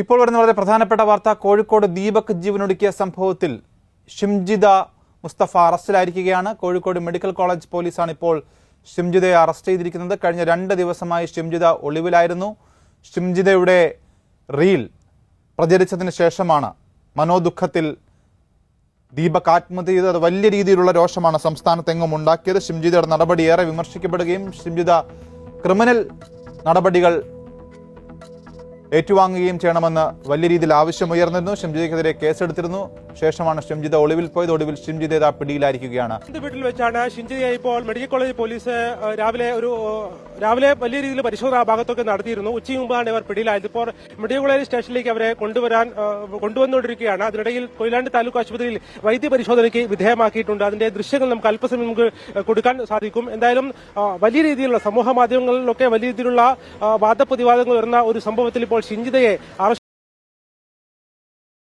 ഇപ്പോൾ വരുന്ന വളരെ പ്രധാനപ്പെട്ട വാർത്ത കോഴിക്കോട് ദീപക് ജീവനൊടുക്കിയ സംഭവത്തിൽ ഷിംജിത മുസ്തഫ അറസ്റ്റിലായിരിക്കുകയാണ്. കോഴിക്കോട് മെഡിക്കൽ കോളേജ് പോലീസാണ് ഇപ്പോൾ ഷിംജിതയെ അറസ്റ്റ് ചെയ്തിരിക്കുന്നത്. കഴിഞ്ഞ 2 ദിവസമായി ഷിംജിത ഒളിവിലായിരുന്നു. ഷിംജിതയുടെ റീൽ പ്രചരിച്ചതിന് ശേഷമാണ് മനോദുഃഖത്തിൽ ദീപക് ആത്മഹത്യ ചെയ്തത്. വലിയ രീതിയിലുള്ള രോഷമാണ് സംസ്ഥാനത്തെങ്ങും ഉണ്ടാക്കിയത്. ഷിംജിതയുടെ നടപടി ഏറെ വിമർശിക്കപ്പെടുകയും ഷിംജിത ക്രിമിനൽ നടപടികൾ ഏറ്റുവാങ്ങുകയും ചെയ്യണമെന്ന് വലിയ രീതിയിൽ ആവശ്യമുയർന്നിരുന്നു. ഷിംജിതയ്ക്കെതിരെ കേസെടുത്തിരുന്നു. ശേഷമാണ് ഷിംജിത ഒളിവിൽ പോയത്. ഒടുവിൽ ഷിംജിത പിടിയിലായിരിക്കുകയാണ്. വീട്ടിൽ വെച്ചാണ് ഷിംജിതയെ ഇപ്പോൾ മെഡിക്കൽ കോളേജ് പോലീസ് രാവിലെ വലിയ രീതിയിൽ പരിശോധന ഭാഗത്തൊക്കെ നടത്തിയിരുന്നു. ഉച്ചയ്ക്ക് മുമ്പാണ് ഇവർ പിടിയിലായത്. ഇപ്പോൾ മെഡിക്കൽ കോളേജ് സ്റ്റേഷനിലേക്ക് അവരെ കൊണ്ടുവന്നുകൊണ്ടിരിക്കുകയാണ്. അതിനിടയിൽ കൊയിലാണ്ടി താലൂക്ക് ആശുപത്രിയിൽ വൈദ്യപരിശോധനയ്ക്ക് വിധേയമാക്കിയിട്ടുണ്ട്. അതിന്റെ ദൃശ്യങ്ങൾ നമുക്ക് അല്പസമയം നമുക്ക് കൊടുക്കാൻ സാധിക്കും. എന്തായാലും വലിയ രീതിയിലുള്ള സമൂഹ മാധ്യമങ്ങളിലൊക്കെ വലിയ രീതിയിലുള്ള വാദപ്രതിവാദങ്ങൾ വരുന്ന ഒരു സംഭവത്തിൽ ഇപ്പോൾ ഷിംജിതയെ